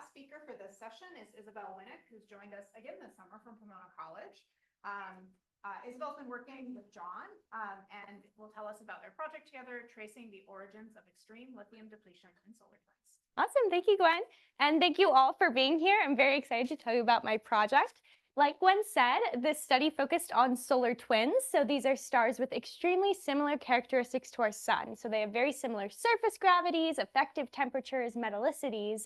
speaker for this session is Isabelle Winnick, who's joined us again this summer from Pomona College. Isabelle's been working with Jhon and will tell us about their project together, tracing the origins of extreme lithium depletion in solar twins. Awesome. Thank you, Gwen. And thank you all for being here. I'm very excited to tell you about my project. Like Gwen said, this study focused on solar twins. So these are stars with extremely similar characteristics to our sun. So they have very similar surface gravities, effective temperatures, metallicities,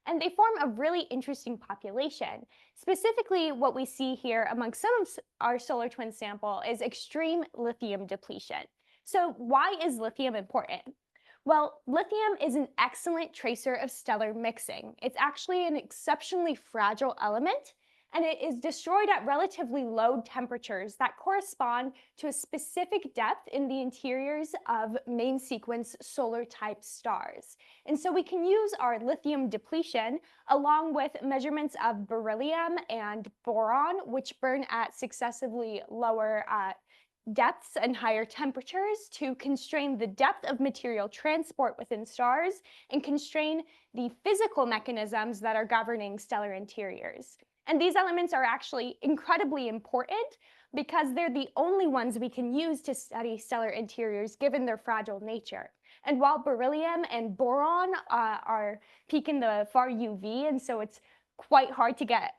and they form a really interesting population. Specifically, what we see here among some of our solar twin sample is extreme lithium depletion. So why is lithium important? Well, lithium is an excellent tracer of stellar mixing. It's actually an exceptionally fragile element, and it is destroyed at relatively low temperatures that correspond to a specific depth in the interiors of main sequence solar type stars. And so we can use our lithium depletion along with measurements of beryllium and boron, which burn at successively lower depths and higher temperatures to constrain the depth of material transport within stars and constrain the physical mechanisms that are governing stellar interiors. And these elements are actually incredibly important because they're the only ones we can use to study stellar interiors given their fragile nature. And while beryllium and boron are peak in the far UV, and so it's quite hard to get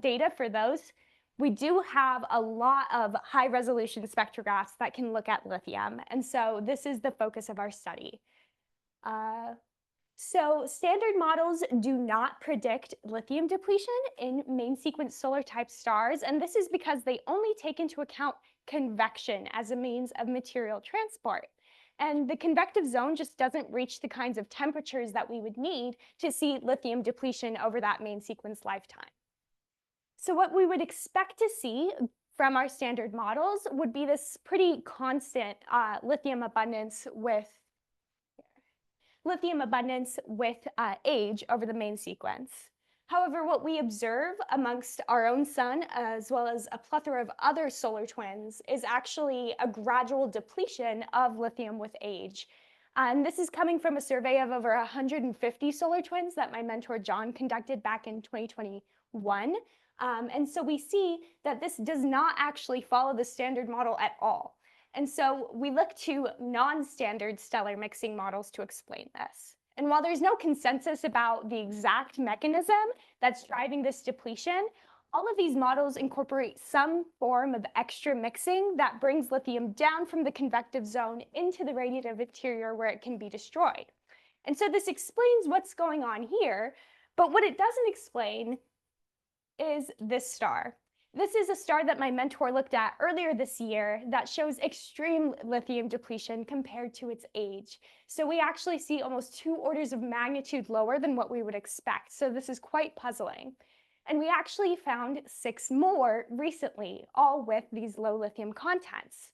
data for those, we do have a lot of high-resolution spectrographs that can look at lithium. And so this is the focus of our study. So standard models do not predict lithium depletion in main sequence solar type stars, and this is because they only take into account convection as a means of material transport. And the convective zone just doesn't reach the kinds of temperatures that we would need to see lithium depletion over that main sequence lifetime. So what we would expect to see from our standard models would be this pretty constant lithium abundance with age over the main sequence. However, what we observe amongst our own sun, as well as a plethora of other solar twins, is actually a gradual depletion of lithium with age. And this is coming from a survey of over 150 solar twins that my mentor Jhon conducted back in 2021. And so we see that this does not actually follow the standard model at all. And so we look to non-standard stellar mixing models to explain this. And while there's no consensus about the exact mechanism that's driving this depletion, all of these models incorporate some form of extra mixing that brings lithium down from the convective zone into the radiative interior where it can be destroyed. And so this explains what's going on here, but what it doesn't explain is this star. This is a star that my mentor looked at earlier this year that shows extreme lithium depletion compared to its age. So we actually see almost 2 orders of magnitude lower than what we would expect. So this is quite puzzling. And we actually found 6 more recently, all with these low lithium contents.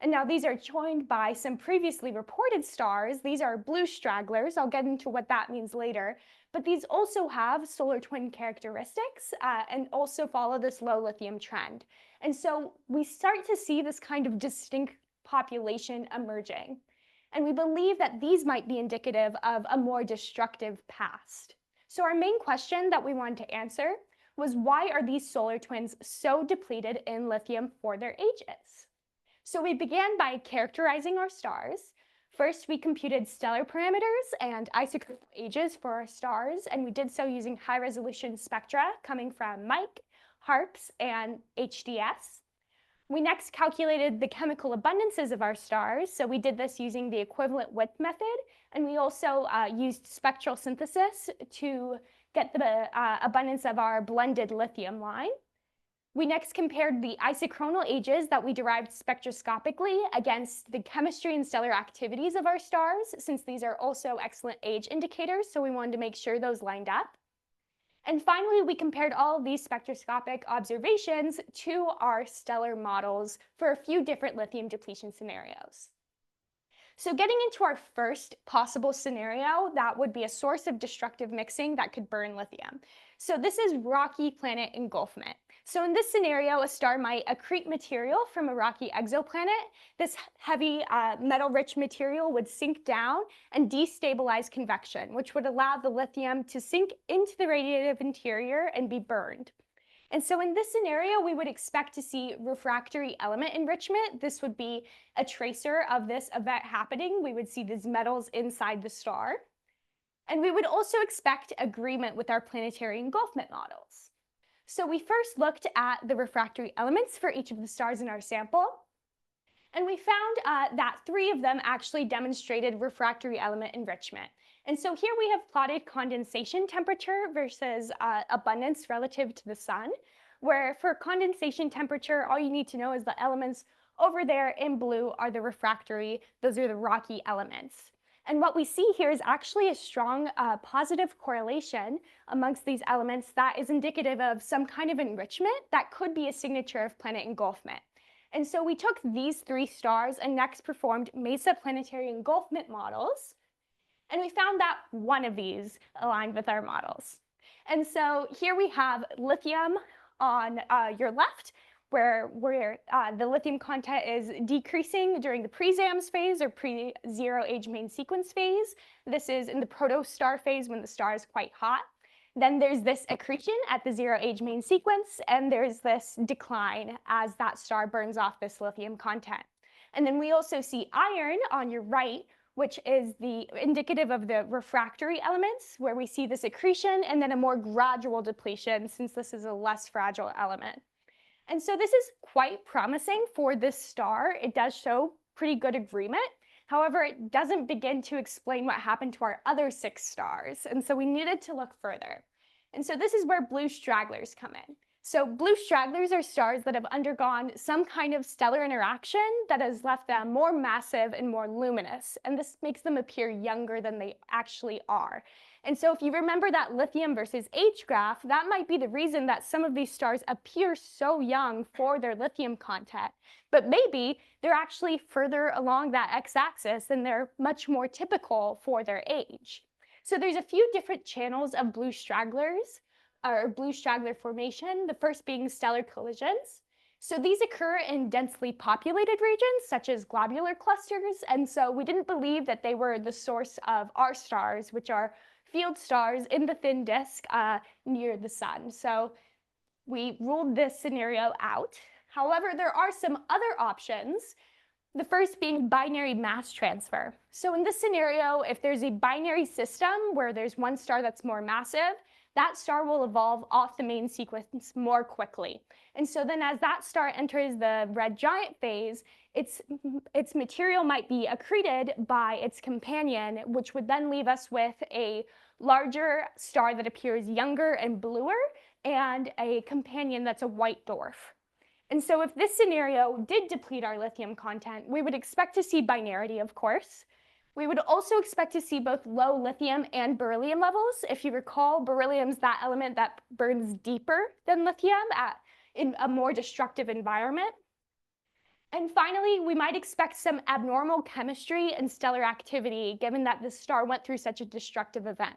And now these are joined by some previously reported stars. These are blue stragglers. I'll get into what that means later. But these also have solar twin characteristics and also follow this low lithium trend. And so we start to see this kind of distinct population emerging. And we believe that these might be indicative of a more destructive past. So our main question that we wanted to answer was, why are these solar twins so depleted in lithium for their ages? So we began by characterizing our stars. First, we computed stellar parameters and isochronal ages for our stars, and we did so using high-resolution spectra coming from MIC, HARPS, and HDS. We next calculated the chemical abundances of our stars, so we did this using the equivalent width method, and we also used spectral synthesis to get the abundance of our blended lithium line. We next compared the isochronal ages that we derived spectroscopically against the chemistry and stellar activities of our stars, since these are also excellent age indicators, so we wanted to make sure those lined up. And finally, we compared all of these spectroscopic observations to our stellar models for a few different lithium depletion scenarios. So getting into our first possible scenario, that would be a source of destructive mixing that could burn lithium. So this is rocky planet engulfment. So in this scenario, a star might accrete material from a rocky exoplanet. This heavy metal-rich material would sink down and destabilize convection, which would allow the lithium to sink into the radiative interior and be burned. And so in this scenario, we would expect to see refractory element enrichment. This would be a tracer of this event happening. We would see these metals inside the star. And we would also expect agreement with our planetary engulfment models. So we first looked at the refractory elements for each of the stars in our sample, and we found that 3 of them actually demonstrated refractory element enrichment. And so here we have plotted condensation temperature versus abundance relative to the sun, where for condensation temperature, all you need to know is the elements over there in blue are the refractory, those are the rocky elements. And what we see here is actually a strong positive correlation amongst these elements that is indicative of some kind of enrichment that could be a signature of planet engulfment. And so we took these 3 stars and next performed MESA planetary engulfment models, and we found that one of these aligned with our models. And so here we have lithium on your left, where the lithium content is decreasing during the pre-ZAMS phase or pre-zero age main sequence phase. This is in the protostar phase when the star is quite hot. Then there's this accretion at the zero age main sequence, and there's this decline as that star burns off this lithium content. And then we also see iron on your right, which is the indicative of the refractory elements, where we see this accretion and then a more gradual depletion since this is a less fragile element. And so this is quite promising for this star. It does show pretty good agreement. However, it doesn't begin to explain what happened to our other 6 stars. And so we needed to look further. And so this is where blue stragglers come in. So blue stragglers are stars that have undergone some kind of stellar interaction that has left them more massive and more luminous. And this makes them appear younger than they actually are. And so if you remember that lithium versus age graph, that might be the reason that some of these stars appear so young for their lithium content. But maybe they're actually further along that x-axis and they're much more typical for their age. So there's a few different channels of blue stragglers, or blue straggler formation, the first being stellar collisions. So these occur in densely populated regions, such as globular clusters, and so we didn't believe that they were the source of our stars, which are field stars in the thin disk near the sun. So we ruled this scenario out. However, there are some other options, the first being binary mass transfer. So in this scenario, if there's a binary system where there's one star that's more massive, that star will evolve off the main sequence more quickly. And so then as that star enters the red giant phase, its material might be accreted by its companion, which would then leave us with a larger star that appears younger and bluer and a companion that's a white dwarf. And so if this scenario did deplete our lithium content, we would expect to see binarity, of course. We would also expect to see both low lithium and beryllium levels. If you recall, beryllium's that element that burns deeper than lithium in a more destructive environment. And finally, we might expect some abnormal chemistry and stellar activity, given that the star went through such a destructive event.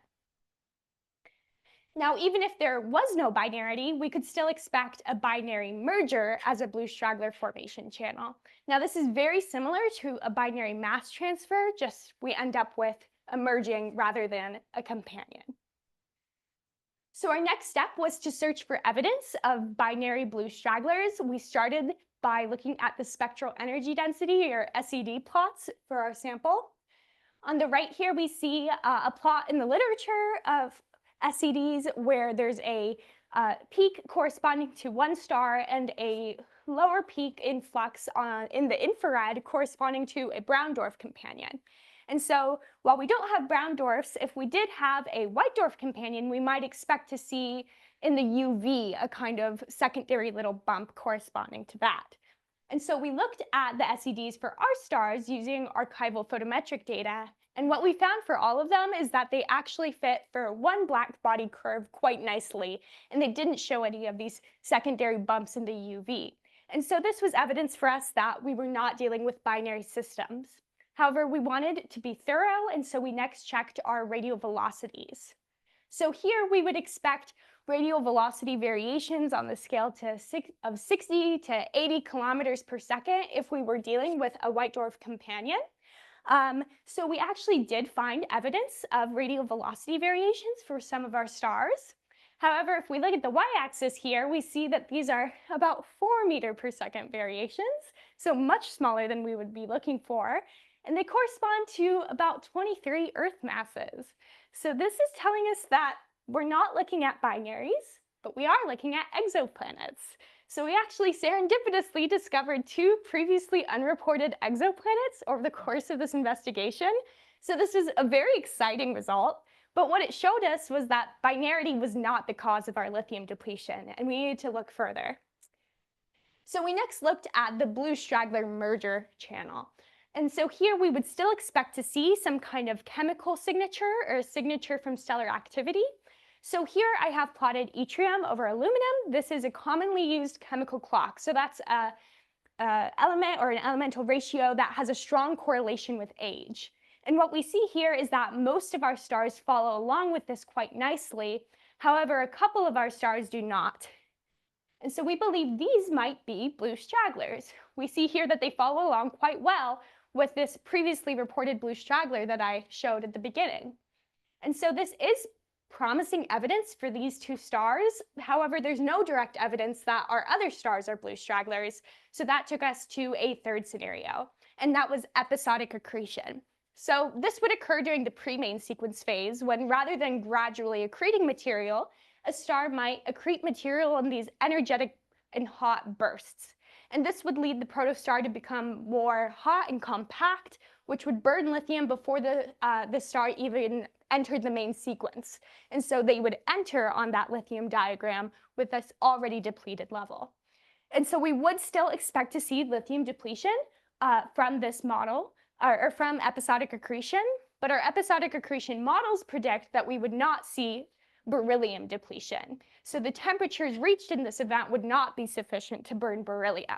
Now, even if there was no binarity, we could still expect a binary merger as a blue straggler formation channel. Now, this is very similar to a binary mass transfer, just we end up with a merging rather than a companion. So our next step was to search for evidence of binary blue stragglers. We started by looking at the spectral energy density, or SED plots, for our sample. On the right here, we see a plot in the literature of SEDs where there's a peak corresponding to one star and a lower peak in flux in the infrared corresponding to a brown dwarf companion. And so while we don't have brown dwarfs, if we did have a white dwarf companion, we might expect to see in the UV a kind of secondary little bump corresponding to that. And so we looked at the SEDs for our stars using archival photometric data. And what we found for all of them is that they actually fit for one black body curve quite nicely, and they didn't show any of these secondary bumps in the UV. And so this was evidence for us that we were not dealing with binary systems. However, we wanted to be thorough, and so we next checked our radial velocities. So here we would expect radial velocity variations on the scale of 60 to 80 kilometers per second if we were dealing with a white dwarf companion. So we actually did find evidence of radial velocity variations for some of our stars. However, if we look at the y-axis here, we see that these are about 4 meter per second variations, so much smaller than we would be looking for, and they correspond to about 23 Earth masses. So this is telling us that we're not looking at binaries, but we are looking at exoplanets. So we actually serendipitously discovered 2 previously unreported exoplanets over the course of this investigation. So this is a very exciting result. But what it showed us was that binarity was not the cause of our lithium depletion, and we needed to look further. So we next looked at the blue straggler merger channel. And so here we would still expect to see some kind of chemical signature or a signature from stellar activity. So here I have plotted yttrium over aluminum. This is a commonly used chemical clock. So that's a element or an elemental ratio that has a strong correlation with age. And what we see here is that most of our stars follow along with this quite nicely. However, a couple of our stars do not. And so we believe these might be blue stragglers. We see here that they follow along quite well with this previously reported blue straggler that I showed at the beginning. And so this is promising evidence for these 2 stars. However, there's no direct evidence that our other stars are blue stragglers. So that took us to a third scenario, and that was episodic accretion. So this would occur during the pre-main sequence phase when, rather than gradually accreting material, a star might accrete material in these energetic and hot bursts. And this would lead the protostar to become more hot and compact, which would burn lithium before the star even entered the main sequence. And so they would enter on that lithium diagram with this already depleted level. And so we would still expect to see lithium depletion from this model, or from episodic accretion, but our episodic accretion models predict that we would not see beryllium depletion. So the temperatures reached in this event would not be sufficient to burn beryllium.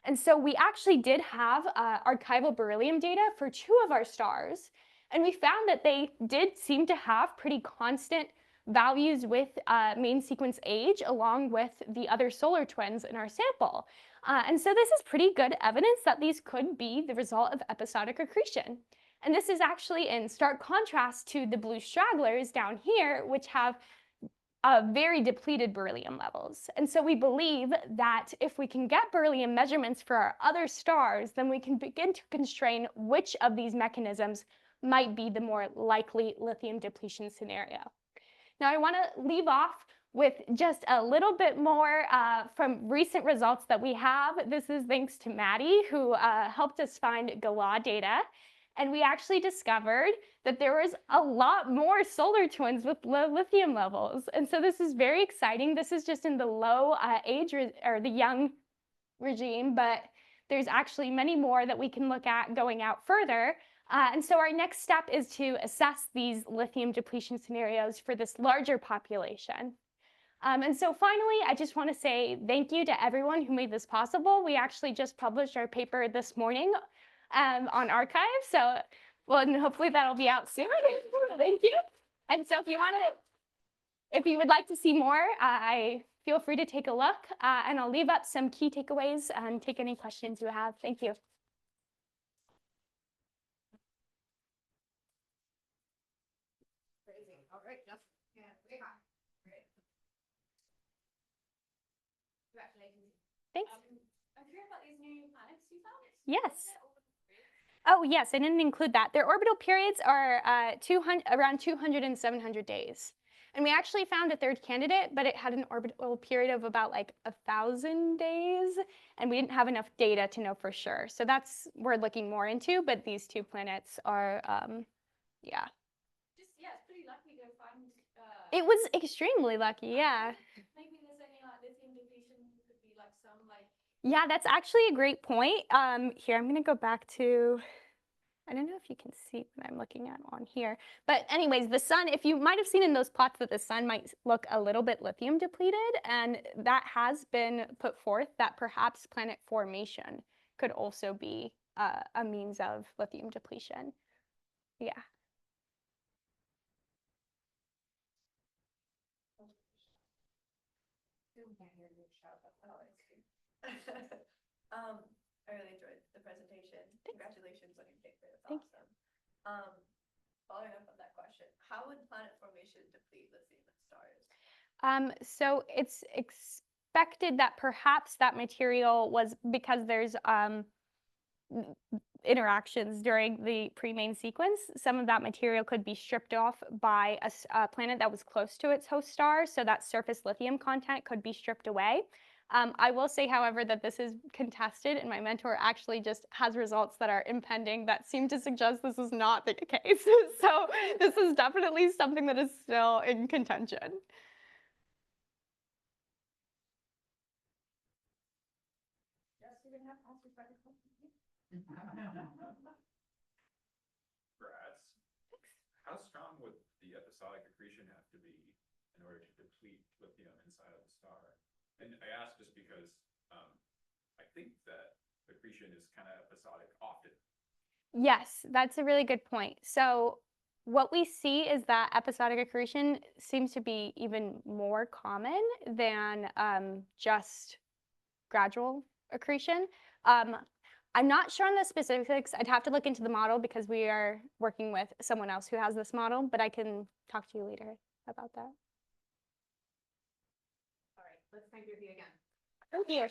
And so we actually did have archival beryllium data for 2 of our stars, and we found that they did seem to have pretty constant values with main sequence age along with the other solar twins in our sample. And so this is pretty good evidence that these could be the result of episodic accretion. And this is actually in stark contrast to the blue stragglers down here, which have very depleted beryllium levels. And so we believe that if we can get beryllium measurements for our other stars, then we can begin to constrain which of these mechanisms might be the more likely lithium depletion scenario. Now I want to leave off with just a little bit more from recent results that we have. This is thanks to Maddie, who helped us find Galarza data. And we actually discovered that there was a lot more solar twins with low lithium levels. And so this is very exciting. This is just in the low age or the young regime, but there's actually many more that we can look at going out further. And so our next step is to assess these lithium depletion scenarios for this larger population. And so finally, I just want to say thank you to everyone who made this possible. We actually just published our paper this morning on arXiv, so well, and hopefully that'll be out soon. Thank you. And so if you would like to see more, I feel free to take a look, and I'll leave up some key takeaways and take any questions you have. Thank you. Crazy. All right, Justin. Yeah, way hot. Great. Congratulations. Thanks. I'm curious about these new planets you found. Yes. Oh, yes, I didn't include that. Their orbital periods are around 200 and 700 days. And we actually found a third candidate, but it had an orbital period of about like 1,000 days, and we didn't have enough data to know for sure. So that's we're looking more into, but these 2 planets are, yeah. Yeah, it's pretty lucky to find. It was extremely lucky, yeah. Maybe there's any lithium depletion could be like some like. Yeah, that's actually a great point. Here, I'm going to go back to, I don't know if you can see what I'm looking at on here. But anyways, the sun, if you might have seen in those plots that the sun might look a little bit lithium depleted, and that has been put forth that perhaps planet formation could also be a means of lithium depletion. Yeah. can't hear you shout. Oh, I see. I really enjoyed the presentation. Congratulations on your paper. That's Thank you. awesome. Following up on that question, how would planet formation deplete lithium in stars? So it's expected that perhaps that material was because there's interactions during the pre-main sequence. Some of that material could be stripped off by a planet that was close to its host star, so that surface lithium content could be stripped away. I will say, however, that this is contested, and my mentor actually just has results that are impending that seem to suggest this is not the case. So this is definitely something that is still in contention. Yes, you're gonna have to ask your second question. Congrats. How strong would the episodic accretion have to be in order to deplete lithium inside of the star? And I ask just because I think that accretion is kind of episodic often. Yes, that's a really good point. So what we see is that episodic accretion seems to be even more common than just gradual accretion. I'm not sure on the specifics. I'd have to look into the model because we are working with someone else who has this model, but I can talk to you later about that. All right, let's thank you again. Thank you.